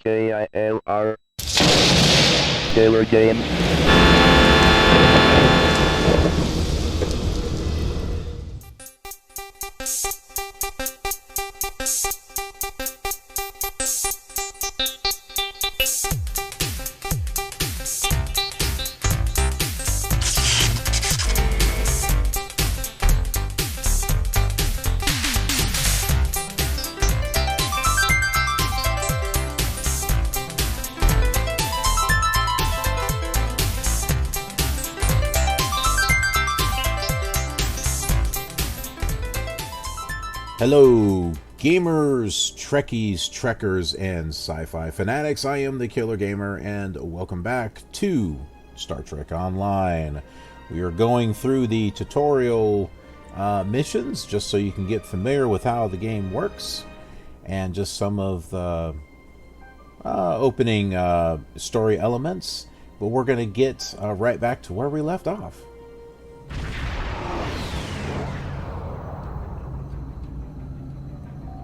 KILR Killer Game. Hello, gamers, Trekkies, Trekkers, and sci-fi fanatics. I am the Killer Gamer, and welcome back to Star Trek Online. We are going through the tutorial missions, just so you can get familiar with how the game works, and just some of the opening story elements. But we're going to get right back to where we left off.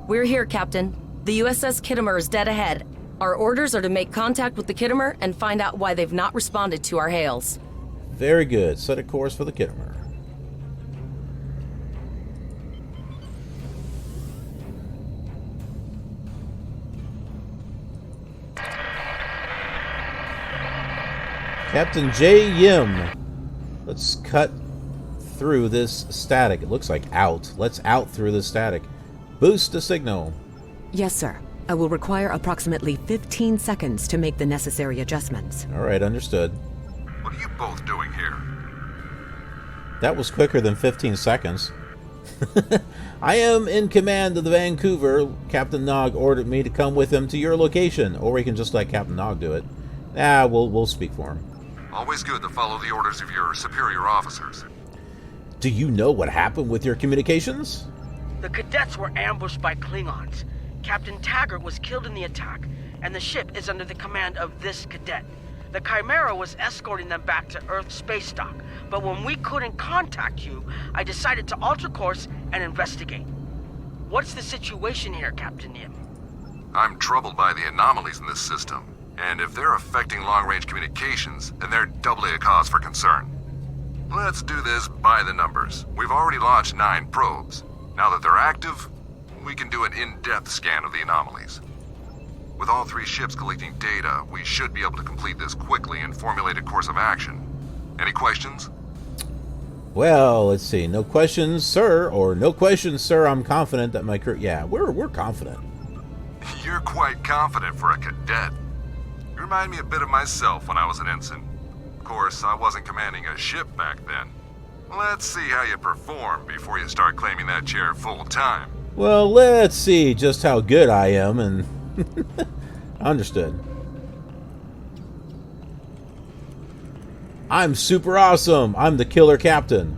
We're here, Captain. The U.S.S. Khitomer is dead ahead. Our orders are to make contact with the Khitomer and find out why they've not responded to our hails. Very good. Set a course for the Khitomer. Captain J. Yim. Let's cut through this static. It looks like out. Let's out through this static. Boost the signal. Yes, sir. I will require approximately 15 seconds to make the necessary adjustments. All right, understood. What are you both doing here? That was quicker than 15 seconds. I am in command of the Vancouver. Captain Nog ordered me to come with him to your location. Or we can just let Captain Nog do it. We'll speak for him. Always good to follow the orders of your superior officers. Do you know what happened with your communications? The cadets were ambushed by Klingons. Captain Taggart was killed in the attack, and the ship is under the command of this cadet. The Chimera was escorting them back to Earth space dock, but when we couldn't contact you, I decided to alter course and investigate. What's the situation here, Captain Yim? I'm troubled by the anomalies in this system, and if they're affecting long-range communications, then they're doubly a cause for concern. Let's do this by the numbers. We've already launched 9 probes. Now that they're active, we can do an in-depth scan of the anomalies. With all 3 ships collecting data, we should be able to complete this quickly and formulate a course of action. Any questions? Well, let's see. No questions, sir, or no questions, sir. I'm confident that my crew... Yeah, we're confident. You're quite confident for a cadet. You remind me a bit of myself when I was an ensign. Of course, I wasn't commanding a ship back then. Let's see how you perform before you start claiming that chair full-time. Well, let's see just how good I am, and... Understood. I'm super awesome! I'm the killer captain.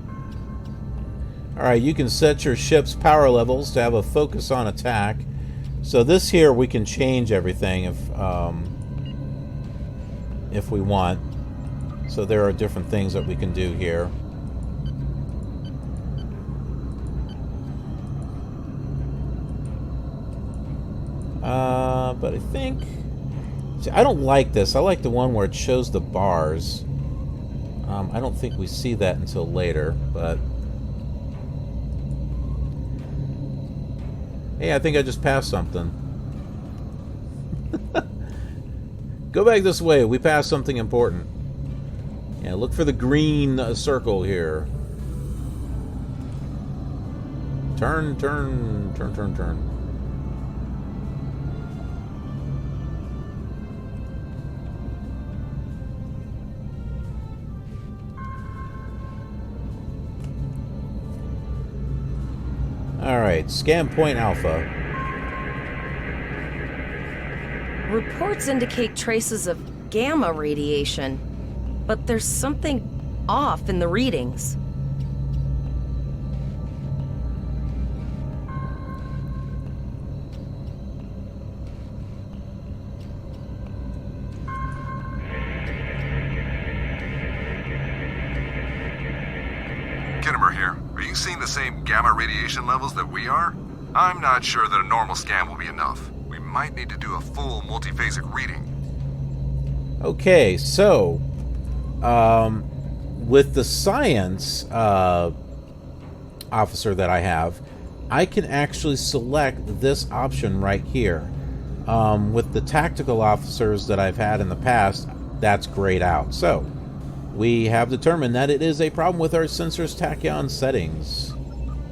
Alright, you can set your ship's power levels to have a focus on attack. So this here, we can change everything if we want. So there are different things that we can do here. But I think... See, I don't like this. I like the one where it shows the bars. I don't think we see that until later, but... Hey, I think I just passed something. Go back this way. We passed something important. Yeah, look for the green circle here. Turn, turn, turn, turn, turn. Alright, scan point alpha. Reports indicate traces of gamma radiation, but there's something off in the readings. Khitomer here. Are you seeing the same gamma radiation levels that we are? I'm not sure that a normal scan will be enough. We might need to do a full multiphasic reading. Okay, so with the science officer that I have, I can actually select this option right here. With the tactical officers that I've had in the past, that's grayed out. So we have determined that it is a problem with our sensors tachyon settings.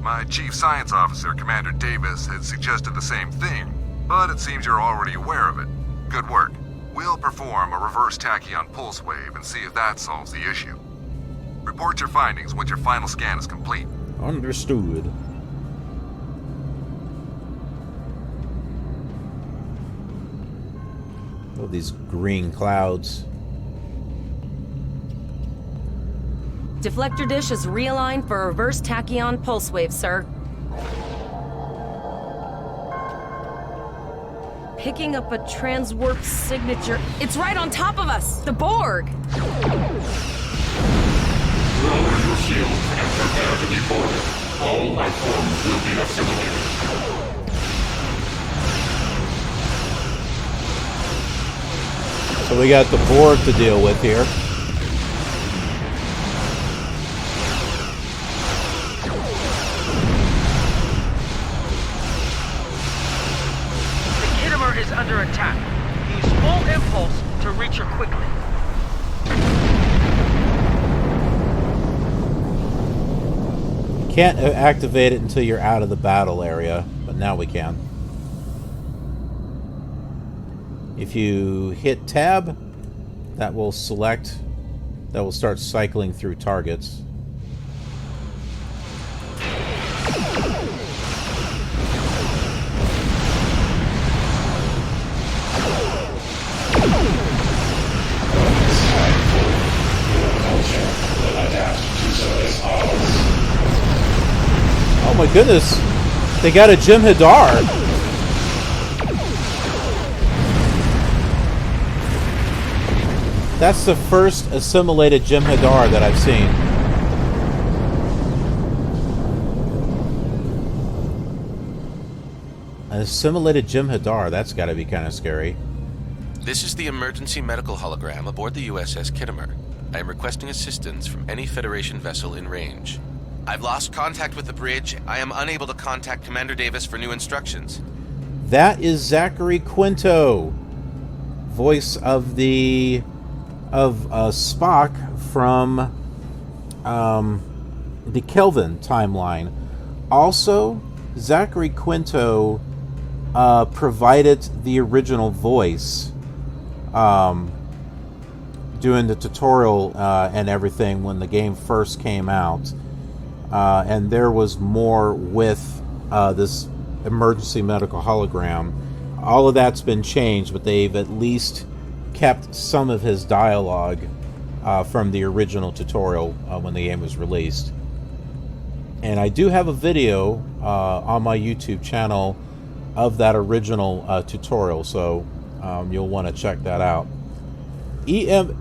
My chief science officer, Commander Davis, had suggested the same thing, but it seems you're already aware of it. Good work. We'll perform a reverse tachyon pulse wave and see if that solves the issue. Report your findings once your final scan is complete. Understood. Oh, these green clouds. Deflector dish is realigned for a reverse tachyon pulse wave, sir. Picking up a transwarp signature. It's right on top of us! The Borg! Lower your shield and prepare to be boarded. All life forms will be assimilated. So we got the Borg to deal with here. The Khitomer is under attack. Use full impulse to reach her quickly. Can't activate it until you're out of the battle area, but now we can. If you hit tab, that will start cycling through targets. Oh my goodness, they got a Jim Hadar. That's the first assimilated Jim Hadar that I've seen. An assimilated Jim Hadar, that's got to be kind of scary. This is the emergency medical hologram aboard the U.S.S. Khitomer. I am requesting assistance from any Federation vessel in range. I've lost contact with the bridge. I am unable to contact Commander Davis for new instructions. That is Zachary Quinto, voice of Spock from the Kelvin Timeline. Also, Zachary Quinto provided the original voice doing the tutorial and everything when the game first came out. And there was more with this emergency medical hologram. All of that's been changed, but they've at least kept some of his dialogue from the original tutorial when the game was released. And I do have a video on my YouTube channel of that original tutorial, so you'll want to check that out. EMH,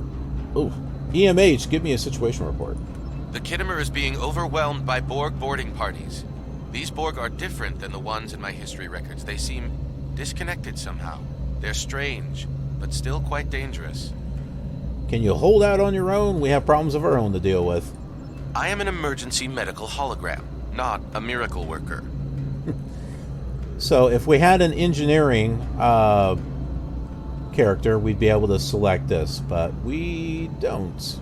give me a situation report. The Khitomer is being overwhelmed by Borg boarding parties. These Borg are different than the ones in my history records. They seem disconnected somehow. They're strange, but still quite dangerous. Can you hold out on your own? We have problems of our own to deal with. I am an emergency medical hologram, not a miracle worker. So if we had an engineering character, we'd be able to select this, but we don't.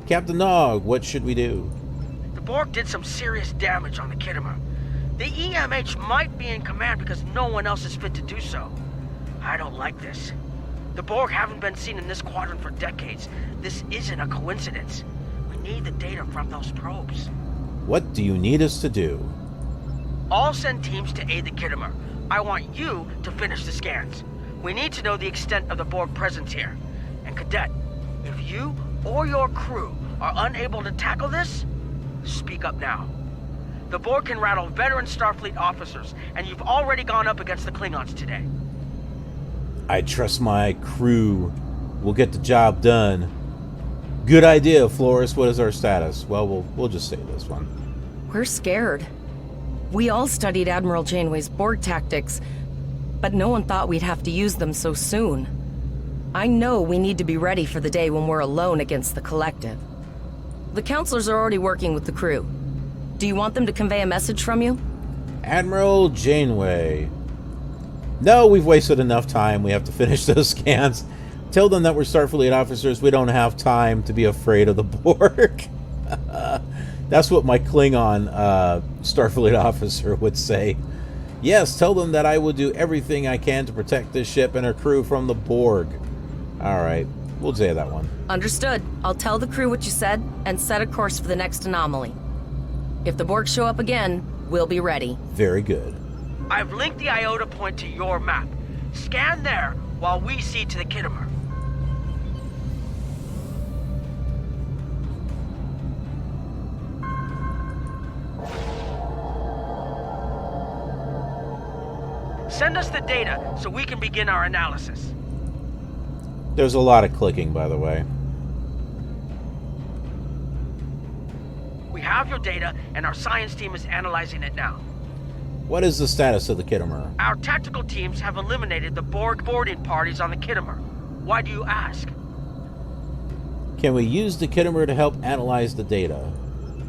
Captain Nog, what should we do? The Borg did some serious damage on the Khitomer. The EMH might be in command because no one else is fit to do so. I don't like this. The Borg haven't been seen in this quadrant for decades. This isn't a coincidence. We need the data from those probes. What do you need us to do? I'll send teams to aid the Khitomer. I want you to finish the scans. We need to know the extent of the Borg presence here. And Cadet, if you or your crew are unable to tackle this, speak up now. The Borg can rattle veteran Starfleet officers, and you've already gone up against the Klingons today. I trust my crew will get the job done. Good idea, Flores. What is our status? Well, we'll just say this one. We're scared. We all studied Admiral Janeway's Borg tactics, but no one thought we'd have to use them so soon. I know we need to be ready for the day when we're alone against the Collective. The counselors are already working with the crew. Do you want them to convey a message from you? Admiral Janeway. No, we've wasted enough time. We have to finish those scans. Tell them that we're Starfleet officers. We don't have time to be afraid of the Borg. That's what my Klingon Starfleet officer would say. Yes, tell them that I will do everything I can to protect this ship and her crew from the Borg. Alright, we'll say that one. Understood. I'll tell the crew what you said and set a course for the next anomaly. If the Borg show up again, we'll be ready. Very good. I've linked the Iota point to your map. Scan there while we see to the Khitomer. Send us the data so we can begin our analysis. There's a lot of clicking, by the way. We have your data, and our science team is analyzing it now. What is the status of the Khitomer? Our tactical teams have eliminated the Borg boarding parties on the Khitomer. Why do you ask? Can we use the Khitomer to help analyze the data?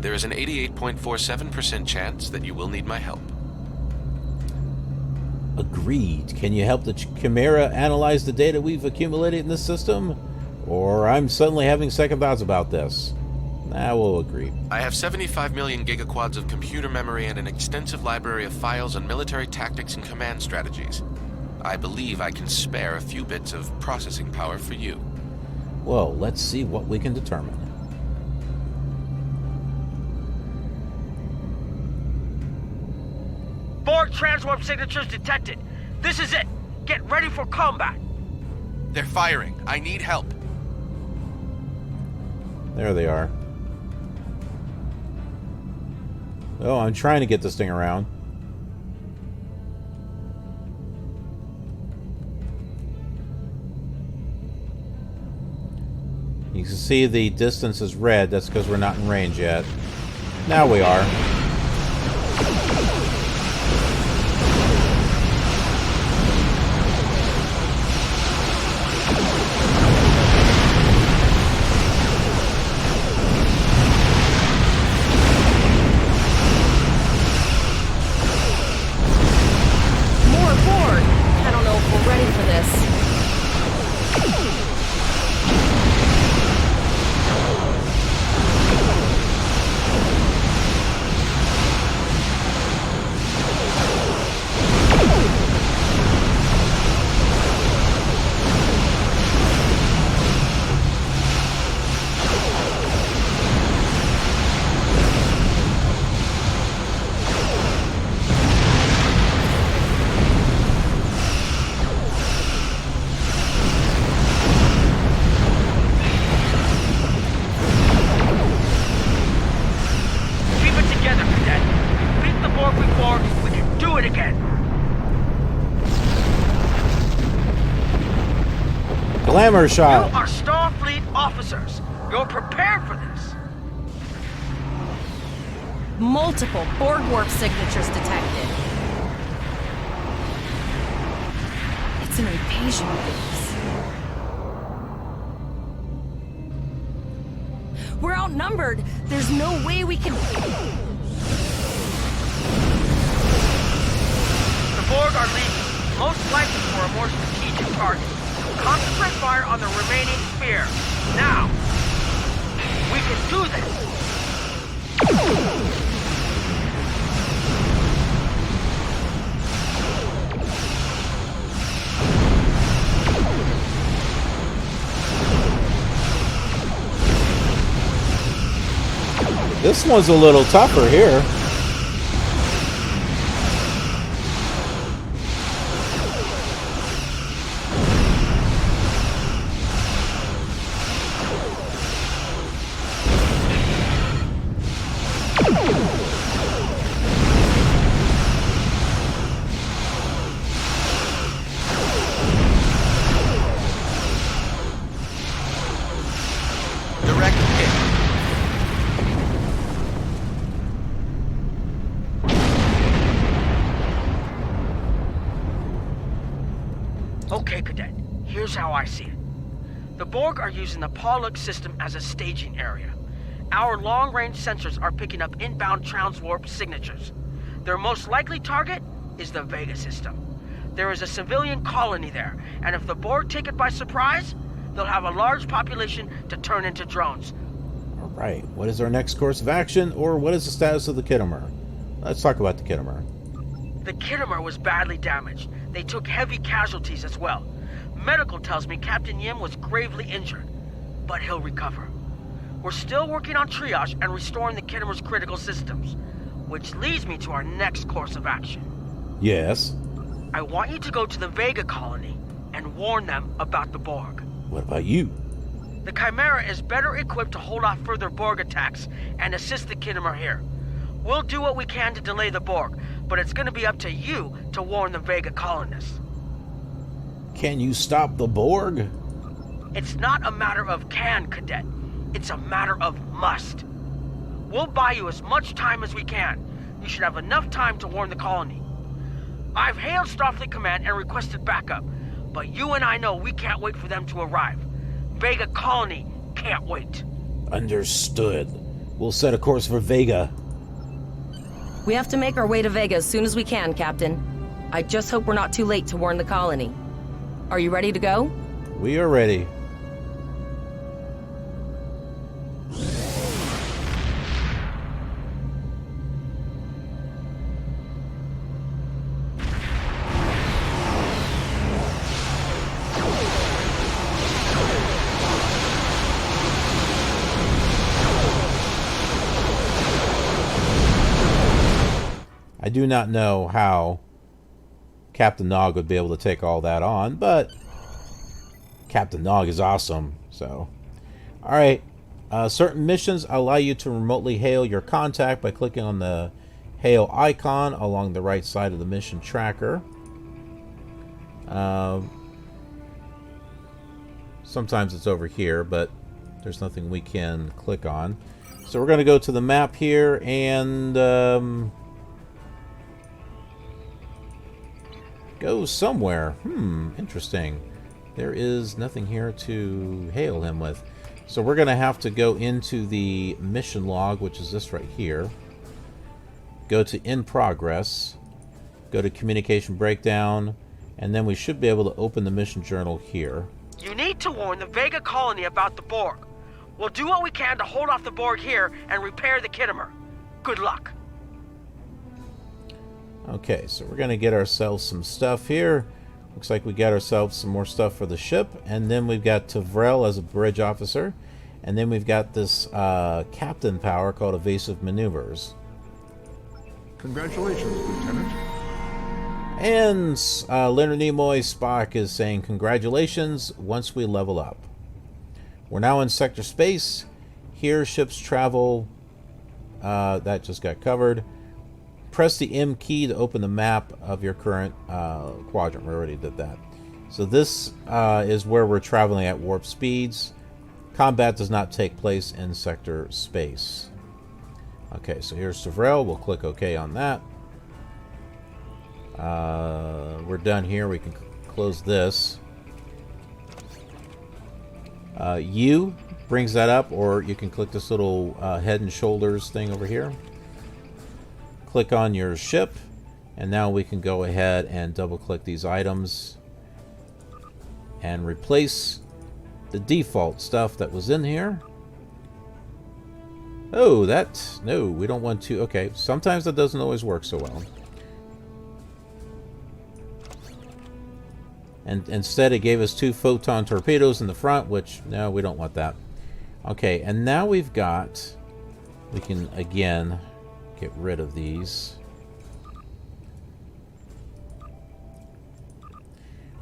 There is an 88.47% chance that you will need my help. Agreed. Can you help the Chimera analyze the data we've accumulated in this system? Or I'm suddenly having second thoughts about this. Nah, we'll agree. I have 75 million gigaquads of computer memory and an extensive library of files on military tactics and command strategies. I believe I can spare a few bits of processing power for you. Well, let's see what we can determine. Borg transwarp signatures detected. This is it. Get ready for combat. They're firing. I need help. There they are. Oh, I'm trying to get this thing around. You can see the distance is red. That's because we're not in range yet. Now we are. Glamour shot. You are Starfleet officers. You're prepared for this. Multiple Borg warp signatures detected. It's an invasion base. We're outnumbered. There's no way we can... The Borg are leaving, most likely for a more strategic target. Concentrate fire on the remaining sphere. Now! We can do this! This one's a little tougher here. Okay, Cadet. Here's how I see it. The Borg are using the Pollux system as a staging area. Our long-range sensors are picking up inbound transwarp signatures. Their most likely target is the Vega system. There is a civilian colony there, and if the Borg take it by surprise, they'll have a large population to turn into drones. All right. What is our next course of action, or what is the status of the Khitomer? Let's talk about the Khitomer. The Khitomer was badly damaged. They took heavy casualties as well. Medical tells me Captain Yim was gravely injured, but he'll recover. We're still working on triage and restoring the Khitomer's critical systems, which leads me to our next course of action. Yes. I want you to go to the Vega colony and warn them about the Borg. What about you? The Chimera is better equipped to hold off further Borg attacks and assist the Khitomer here. We'll do what we can to delay the Borg, but it's going to be up to you to warn the Vega colonists. Can you stop the Borg? It's not a matter of can, Cadet. It's a matter of must. We'll buy you as much time as we can. You should have enough time to warn the colony. I've hailed Starfleet Command and requested backup, but you and I know we can't wait for them to arrive. Vega colony can't wait. Understood. We'll set a course for Vega. We have to make our way to Vega as soon as we can, Captain. I just hope we're not too late to warn the colony. Are you ready to go? We are ready. I do not know how Captain Nog would be able to take all that on, but Captain Nog is awesome. So, alright. Certain missions allow you to remotely hail your contact by clicking on the hail icon along the right side of the mission tracker. Sometimes it's over here, but there's nothing we can click on. So we're going to go to the map here and go somewhere. Interesting. There is nothing here to hail him with. So we're going to have to go into the mission log, which is this right here. Go to In Progress. Go to Communication Breakdown. And then we should be able to open the mission journal here. You need to warn the Vega colony about the Borg. We'll do what we can to hold off the Borg here and repair the Khitomer. Good luck. Okay, so we're going to get ourselves some stuff here. Looks like we got ourselves some more stuff for the ship. And then we've got Tavrel as a bridge officer. And then we've got this captain power called Evasive Maneuvers. Congratulations, Lieutenant. And Leonard Nimoy Spock is saying congratulations once we level up. We're now in sector space. Here ships travel. That just got covered. Press the M key to open the map of your current quadrant. We already did that. So this is where we're traveling at warp speeds. Combat does not take place in sector space. Okay, so here's Tavrel. We'll click OK on that. We're done here. We can close this. U brings that up, or you can click this little head and shoulders thing over here. Click on your ship, and now we can go ahead and double click these items and replace the default stuff that was in here. Oh, no, we don't want to. Okay, sometimes that doesn't always work so well. And instead it gave us 2 photon torpedoes in the front, which, no, we don't want that. Okay, and now we can again get rid of these.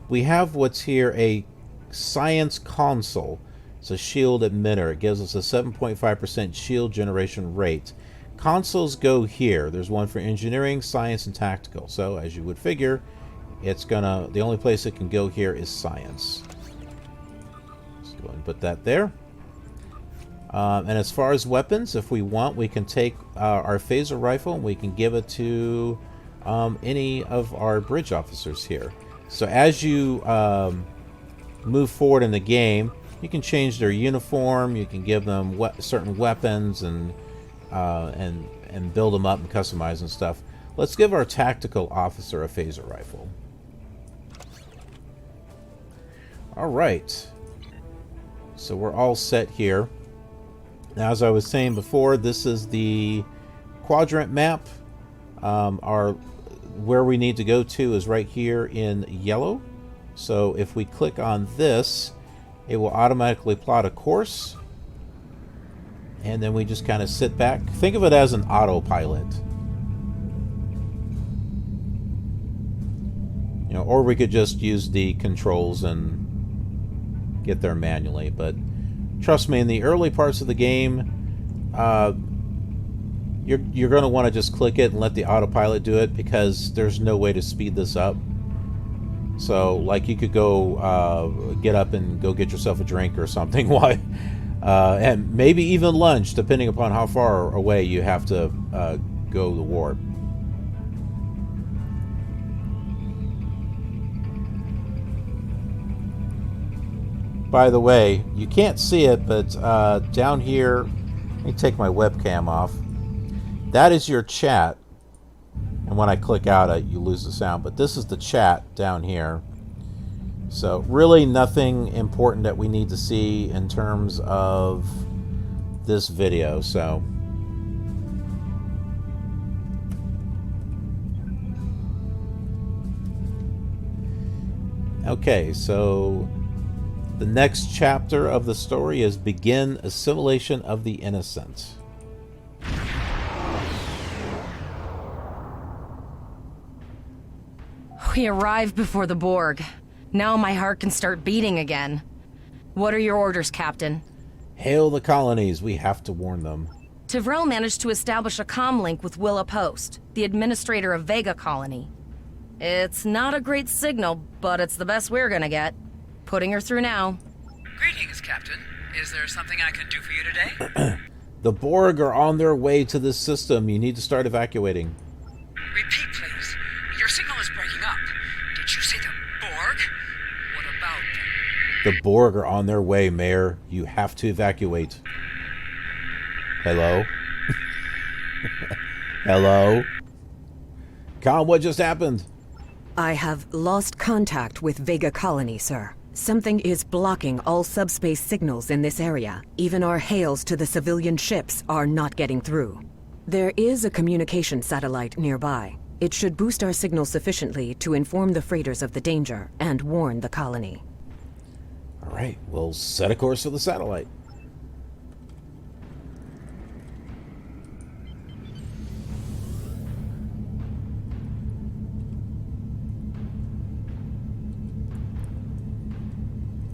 We have what's here, a science console. It's a shield emitter. It gives us a 7.5% shield generation rate. Consoles go here. There's one for engineering, science, and tactical. So, as you would figure, the only place it can go here is science. Let's go ahead and put that there. And as far as weapons, if we want, we can take our phaser rifle and we can give it to any of our bridge officers here. So as you move forward in the game, you can change their uniform. You can give them certain weapons and build them up and customize and stuff. Let's give our tactical officer a phaser rifle. All right. So we're all set here. Now, as I was saying before, this is the quadrant map. Where we need to go to is right here in yellow. So if we click on this, it will automatically plot a course. And then we just kind of sit back. Think of it as an autopilot. You know, or we could just use the controls and get there manually. But trust me, in the early parts of the game, you're going to want to just click it and let the autopilot do it, because there's no way to speed this up. So, like, you could go get up and go get yourself a drink or something, and maybe even lunch, depending upon how far away you have to go to warp. By the way, you can't see it, but down here, let me take my webcam off. That is your chat. And when I click out, you lose the sound. But this is the chat down here. So really nothing important that we need to see in terms of this video. So okay, so the next chapter of the story is Begin Assimilation of the Innocent. We arrived before the Borg. Now my heart can start beating again. What are your orders, Captain? Hail the colonies. We have to warn them. Tivrel managed to establish a comm link with Willa Post, the administrator of Vega Colony. It's not a great signal, but it's the best we're gonna get. Putting her through now. Greetings, Captain. Is there something I can do for you today? The Borg are on their way to this system. You need to start evacuating. Repeat, please. Your signal is breaking up. Did you say the Borg? What about them? The Borg are on their way, Mayor. You have to evacuate. Hello? Hello? Con, what just happened? I have lost contact with Vega Colony, sir. Something is blocking all subspace signals in this area. Even our hails to the civilian ships are not getting through. There is a communication satellite nearby. It should boost our signal sufficiently to inform the freighters of the danger and warn the colony. All right, we'll set a course for the satellite.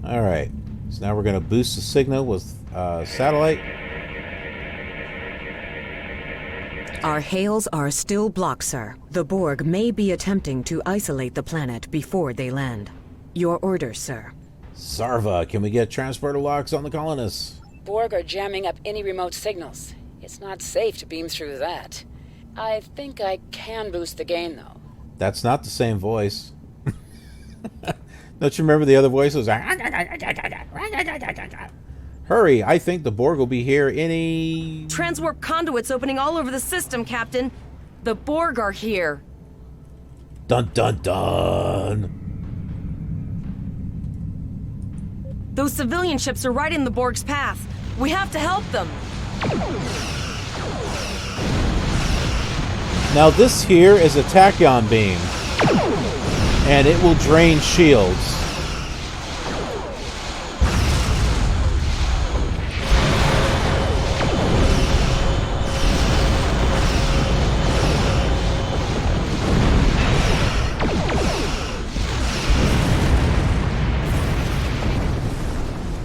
All right, so now we're going to boost the signal with satellite. Our hails are still blocked, sir. The Borg may be attempting to isolate the planet before they land. Your orders, sir. Zarva, can we get transporter locks on the colonists? Borg are jamming up any remote signals. It's not safe to beam through that. I think I can boost the gain, though. That's not the same voice. Don't you remember the other voice? It was like, hurry, I think the Borg will be here any... Transwarp conduits opening all over the system, Captain. The Borg are here. Dun dun dun. Those civilian ships are right in the Borg's path. We have to help them. Now this here is a tachyon beam. And it will drain shields.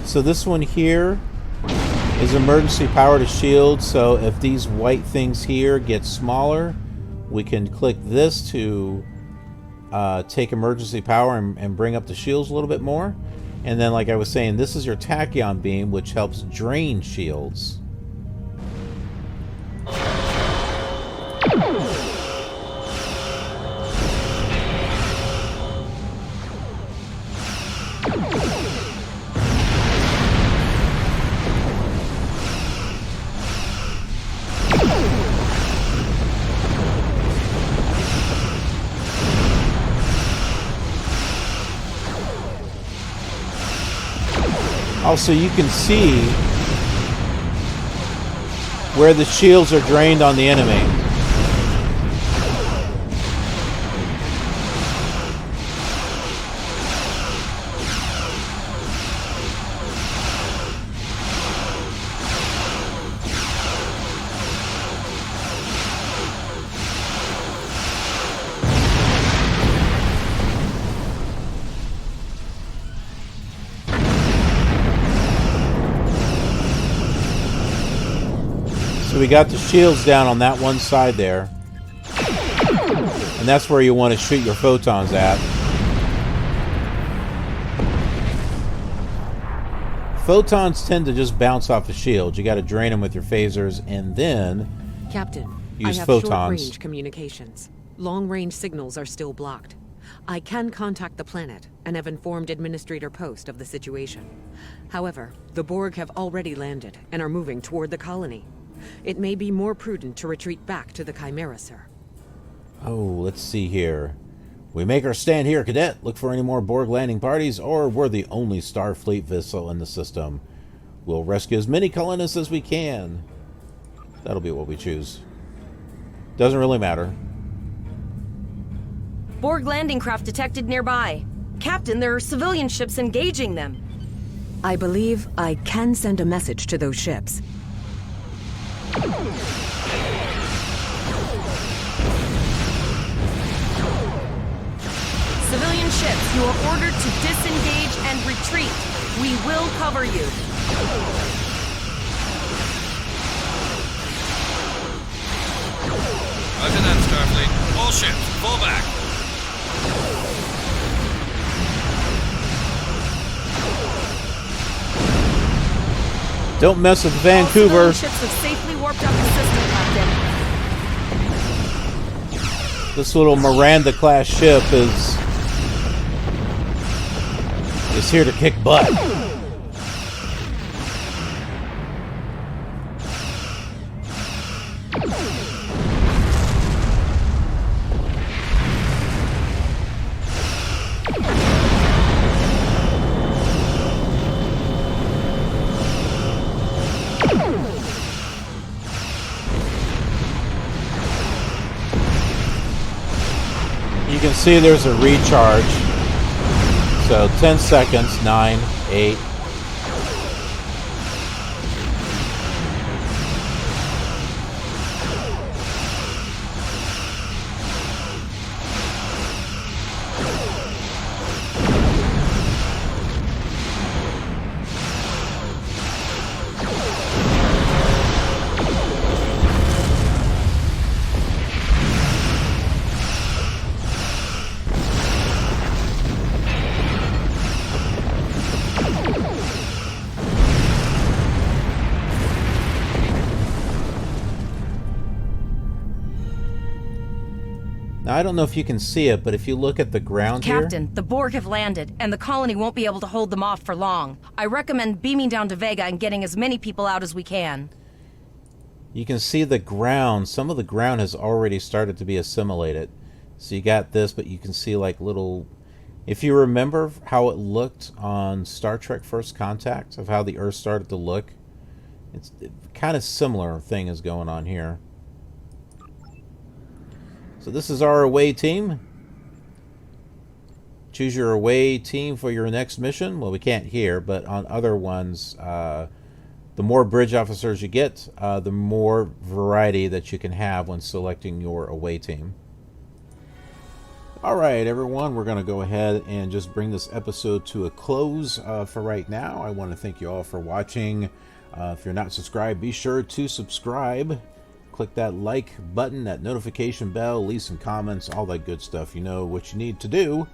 So this one here is emergency power to shield. So if these white things here get smaller, we can click this to take emergency power and bring up the shields a little bit more. And then, like I was saying, this is your tachyon beam, which helps drain shields. Also, you can see where the shields are drained on the enemy. So we got the shields down on that one side there. And that's where you want to shoot your photons at. Photons tend to just bounce off the shield. You got to drain them with your phasers and then Captain, use I have photons. short-range communications. Long-range signals are still blocked. I can contact the planet and have informed Administrator Post of the situation. However, the Borg have already landed and are moving toward the colony. It may be more prudent to retreat back to the Chimera, sir. Oh, let's see here. We make our stand here, Cadet. Look for any more Borg landing parties, or we're the only Starfleet vessel in the system. We'll rescue as many colonists as we can. That'll be what we choose. Doesn't really matter. Borg landing craft detected nearby. Captain, there are civilian ships engaging them. I believe I can send a message to those ships. Civilian ships, you are ordered to disengage and retreat. We will cover you. Roger that, Starfleet. All ships, fall back. Don't mess with All Vancouver. civilian ships have safely warped up the system, Captain. This little Miranda-class ship is here to kick butt. You can see there's a recharge. So 10 seconds, 9, 8. Now, I don't know if you can see it, but if you look at the ground Captain, the Borg have landed, and the colony won't be able to hold them off for long. I recommend beaming down to Vega and getting as many people out as we can. you can see the ground. Some of the ground has already started to be assimilated. So you got this, but you can see like little... If you remember how it looked on Star Trek First Contact, of how the Earth started to look, it's kind of similar thing is going on here. So this is our away team. Choose your away team for your next mission. Well, we can't here, but on other ones, the more bridge officers you get, the more variety that you can have when selecting your away team. Alright everyone, we're going to go ahead and just bring this episode to a close for right now. I want to thank you all for watching. If you're not subscribed, be sure to subscribe. Click that like button, that notification bell, leave some comments, all that good stuff. You know what you need to do.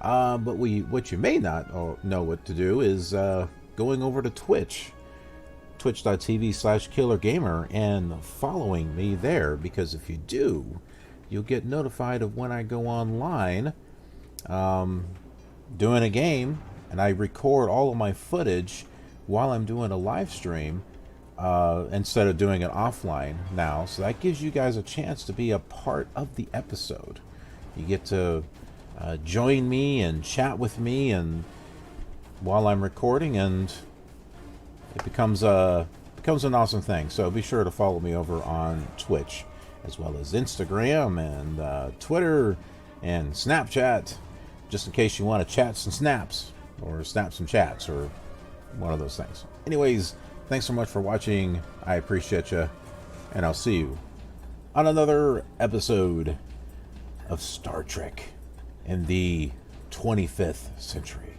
But what you may not know what to do is going over to Twitch. Twitch.tv/KILRGamer and following me there, because if you do, you'll get notified of when I go online doing a game, and I record all of my footage while I'm doing a live stream instead of doing it offline now. So that gives you guys a chance to be a part of the episode. You get to join me and chat with me and while I'm recording, and it becomes an awesome thing. So be sure to follow me over on Twitch, as well as Instagram and Twitter and Snapchat, just in case you want to chat some snaps or snap some chats or one of those things. Anyways, thanks so much for watching. I appreciate you, and I'll see you on another episode of Star Trek in the 25th century.